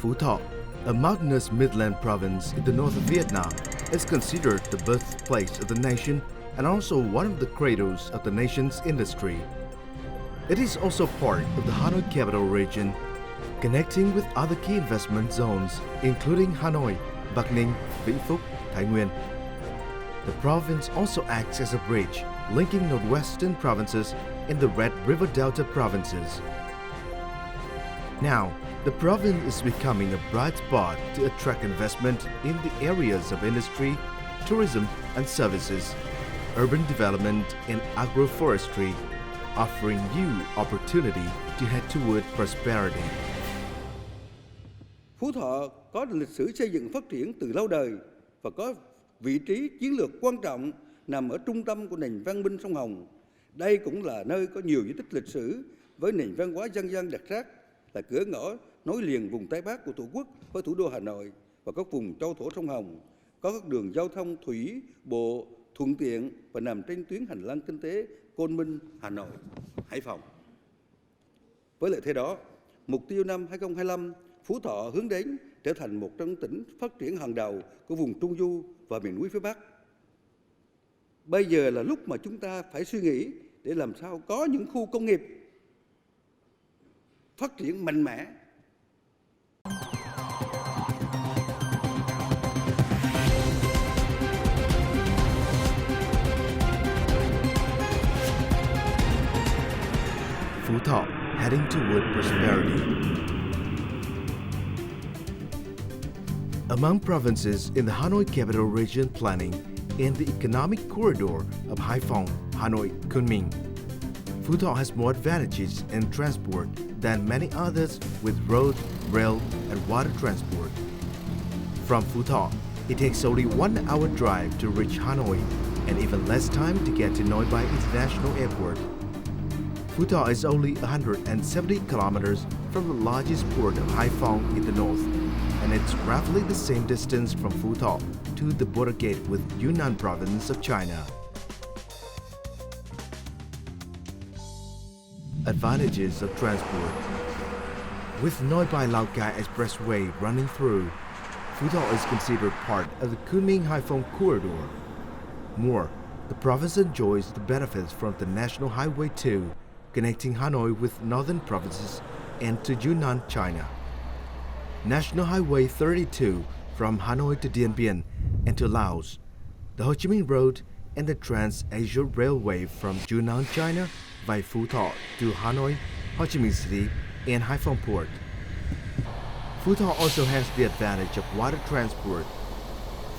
Phú Thọ, a mountainous midland province in the north of Vietnam, is considered the birthplace of the nation and also one of the cradles of the nation's industry. It is also part of the Hanoi Capital Region, connecting with other key investment zones, including Hanoi, Bắc Ninh, Vĩnh Phúc, Thái Nguyên. The province also acts as a bridge linking northwestern provinces and the Red River Delta provinces. Now, the province is becoming a bright spot to attract investment in the areas of industry, tourism and services, urban development and agroforestry, offering you opportunity to head toward prosperity. Phú Thọ có lịch sử xây dựng phát triển từ lâu đời và có vị trí chiến lược quan trọng nằm ở trung tâm của nền văn minh sông Hồng. Đây cũng là nơi có nhiều di tích lịch sử với nền văn hóa dân gian đặc sắc, là cửa ngõ nối liền vùng Tây Bắc của Tổ quốc với thủ đô Hà Nội và các vùng châu thổ sông Hồng, có các đường giao thông thủy, bộ thuận tiện và nằm trên tuyến hành lang kinh tế Côn Minh, Hà Nội, Hải Phòng. Với lợi thế đó, mục tiêu năm 2025, Phú Thọ hướng đến trở thành một trong những tỉnh phát triển hàng đầu của vùng Trung Du và miền núi phía Bắc. Bây giờ là lúc mà chúng ta phải suy nghĩ để làm sao có những khu công nghiệp phát triển mạnh mẽ. Phú Thọ, heading toward prosperity. Among provinces in the Hanoi Capital Region planning and the economic corridor of Haiphong, Hanoi, Kunming, Phú Thọ has more advantages in transport than many others with road, rail, and water transport. From Phú Thọ, it takes only 1 hour drive to reach Hanoi and even less time to get to Noi Bai International Airport. Phú Thọ is only 170 kilometers from the largest port of Haiphong in the north, and it's roughly the same distance from Phú Thọ to the border gate with Yunnan province of China. Advantages of transport. With Noi Bai Lao Cai Expressway running through, Phú Thọ is considered part of the Kunming-Haiphong corridor. More, the province enjoys the benefits from the National Highway 2, connecting Hanoi with northern provinces and to Yunnan, China. National Highway 32 from Hanoi to Dien Bien and to Laos, the Ho Chi Minh Road and the Trans-Asia Railway from Yunnan, China via Phú Thọ to Hanoi, Ho Chi Minh City and Haiphong Port. Phú Thọ also has the advantage of water transport.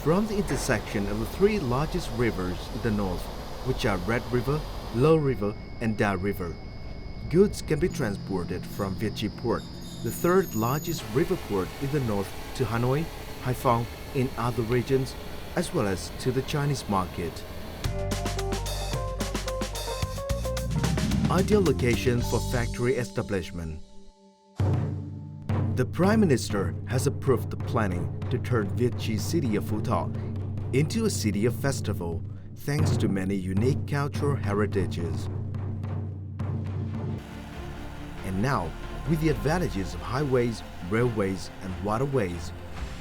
From the intersection of the three largest rivers in the north, which are Red River, Low River and Da River, goods can be transported from Việt Trì Port, the third largest river port in the north, to Hanoi, Haiphong and other regions, as well as to the Chinese market. Ideal location for factory establishment. The Prime Minister has approved the planning to turn Việt Trì city of Phú Thọ into a city of festival, thanks to many unique cultural heritages. And now, with the advantages of highways, railways, and waterways,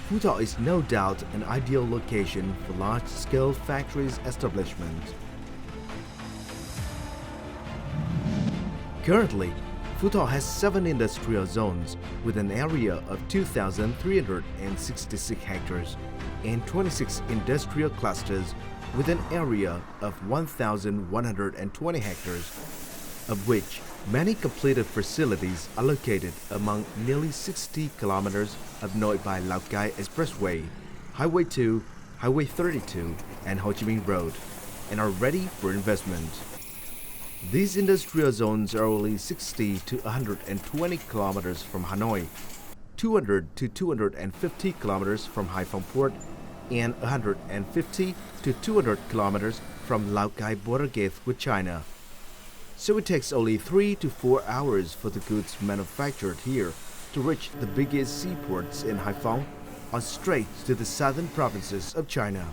Phú Thọ is no doubt an ideal location for large-scale factories establishment. Currently, Phú Thọ has 7 industrial zones with an area of 2,366 hectares and 26 industrial clusters with an area of 1,120 hectares, of which many completed facilities are located among nearly 60 kilometers of Noi Bai Lao Cai Expressway, Highway 2, Highway 32, and Ho Chi Minh Road, and are ready for investment. These industrial zones are only 60 to 120 kilometers from Hanoi, 200 to 250 kilometers from Haiphong Port, and 150 to 200 kilometers from Lao Cai border gate with China. So it takes only 3 to 4 hours for the goods manufactured here to reach the biggest seaports in Haiphong or straight to the southern provinces of China.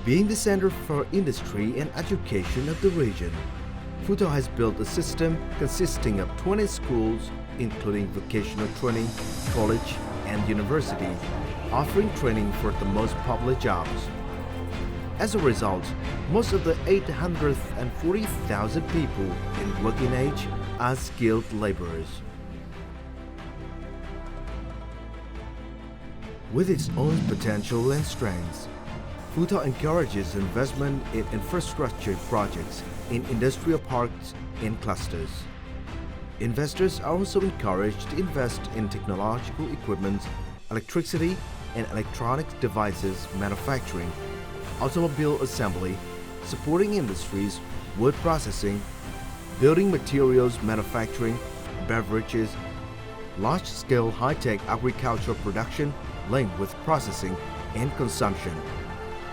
Being the center for industry and education of the region, Phú Thọ has built a system consisting of 20 schools, including vocational training, college, and university, offering training for the most popular jobs. As a result, most of the 840,000 people in working age are skilled laborers. With its own potential and strengths, Phú Thọ encourages investment in infrastructure projects in industrial parks and clusters. Investors are also encouraged to invest in technological equipment, electricity and electronic devices manufacturing, automobile assembly, supporting industries, wood processing, building materials manufacturing, beverages, large-scale high-tech agricultural production linked with processing and consumption,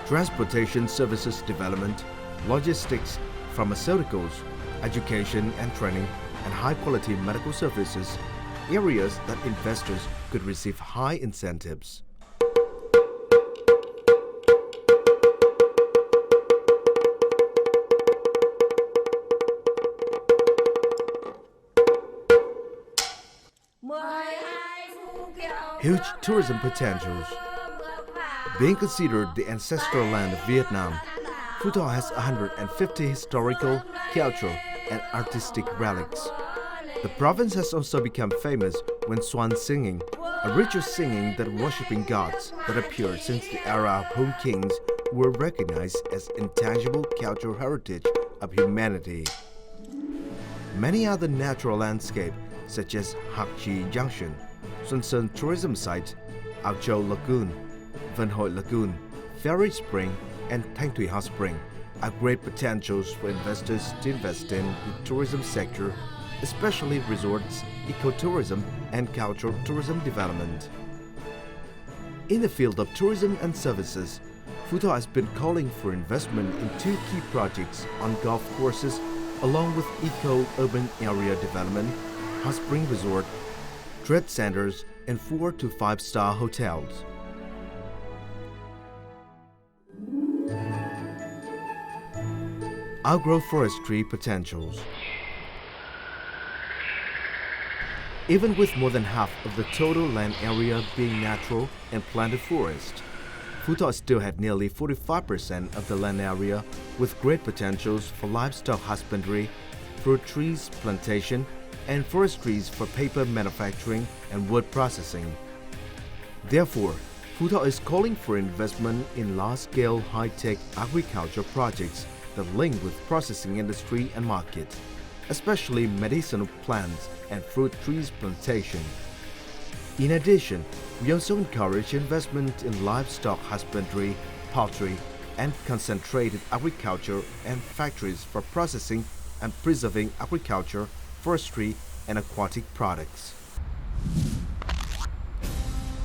transportation services development, logistics, pharmaceuticals, education and training, and high-quality medical services, areas that investors could receive high incentives. Huge tourism potentials. Being considered the ancestral land of Vietnam, Phú Thọ has 150 historical, cultural, and artistic relics. The province has also become famous when swan singing, a ritual singing that worshipping gods that appeared since the era of Hung kings, were recognized as intangible cultural heritage of humanity. Many other natural landscapes such as Hạc Trì Junction, Xuân Sơn Tourism Site, Ao Châu Lagoon, Vân Hội Lagoon, Ferry Spring, and Thanh Thủy Hot Spring are great potentials for investors to invest in the tourism sector, especially resorts, ecotourism, and cultural tourism development. In the field of tourism and services, Phú Thọ has been calling for investment in 2 key projects on golf courses along with eco-urban area development, hot spring resort, trade centers, and 4 to 5-star hotels. Agroforestry potentials. Even with more than half of the total land area being natural and planted forest, Phú Thọ still had nearly 45% of the land area with great potentials for livestock husbandry, fruit trees plantation, and forestries for paper manufacturing and wood processing. Therefore, Phú Thọ is calling for investment in large-scale high-tech agriculture projects that link with processing industry and market, especially medicinal plants and fruit trees plantation. In addition, we also encourage investment in livestock husbandry, poultry, and concentrated agriculture and factories for processing and preserving agriculture, forestry, and aquatic products.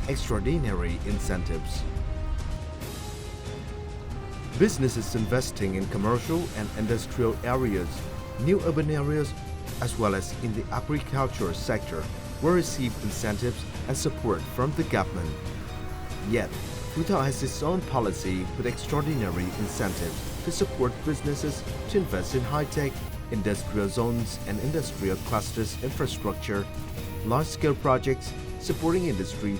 Extraordinary incentives. Businesses investing in commercial and industrial areas, new urban areas, as well as in the agriculture sector will receive incentives and support from the government. Yet, Phú Thọ has its own policy with extraordinary incentives to support businesses to invest in high-tech, industrial zones and industrial clusters infrastructure, large-scale projects supporting industry,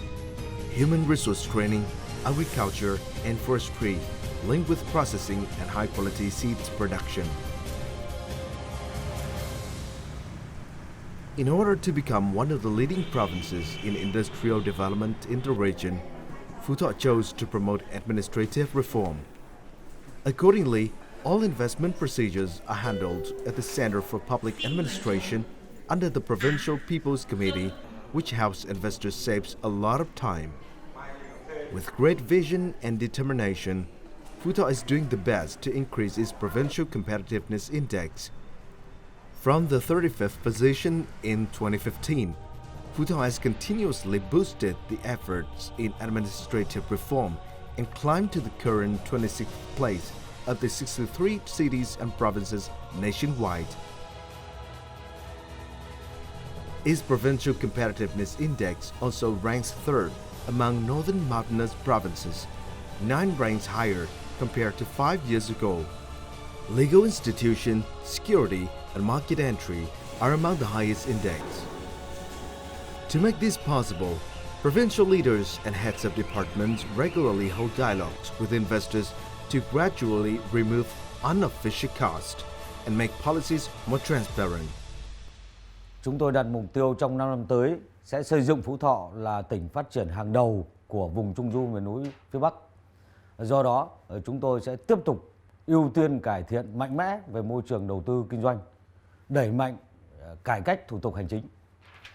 human resource training, agriculture and forestry, linked with processing and high-quality seeds production. In order to become one of the leading provinces in industrial development in the region, Phú Thọ chose to promote administrative reform. Accordingly, all investment procedures are handled at the Center for Public Administration under the Provincial People's Committee, which helps investors save a lot of time. With great vision and determination, Phú Thọ is doing the best to increase its Provincial Competitiveness Index. From the 35th position in 2015, Phú Thọ has continuously boosted the efforts in administrative reform and climbed to the current 26th place of the 63 cities and provinces nationwide. Its Provincial Competitiveness Index also ranks 3rd among northern mountainous provinces, 9 ranks higher compared to 5 years ago. Legal institution, security, and market entry are among the highest index. To make this possible, provincial leaders and heads of departments regularly hold dialogues with investors to gradually remove unofficial costs and make policies more transparent. Chúng tôi đặt mục tiêu trong 5 năm tới sẽ xây dựng Phú Thọ là tỉnh phát triển hàng đầu của vùng Trung du miền núi phía Bắc. Do đó, chúng tôi sẽ tiếp tục ưu tiên cải thiện mạnh mẽ về môi trường đầu tư kinh doanh, đẩy mạnh cải cách thủ tục hành chính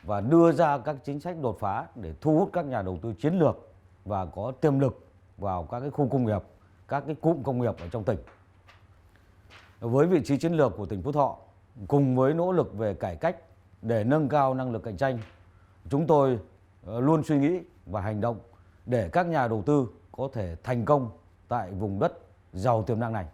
và đưa ra các chính sách đột phá để thu hút các nhà đầu tư chiến lược và có tiềm lực vào các cái khu công nghiệp, các cái cụm công nghiệp ở trong tỉnh. Với vị trí chiến lược của tỉnh Phú Thọ, cùng với nỗ lực về cải cách để nâng cao năng lực cạnh tranh, chúng tôi luôn suy nghĩ và hành động để các nhà đầu tư có thể thành công tại vùng đất giàu tiềm năng này.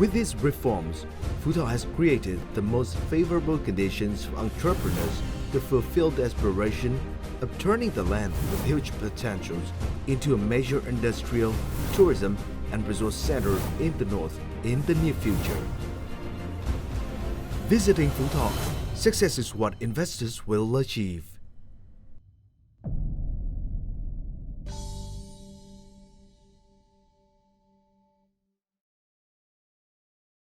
With these reforms, Phú Thọ has created the most favorable conditions for entrepreneurs to fulfill the aspiration of turning the land with huge potentials into a major industrial, tourism, and resource center in the north in the near future. Visiting Phú Thọ, success is what investors will achieve.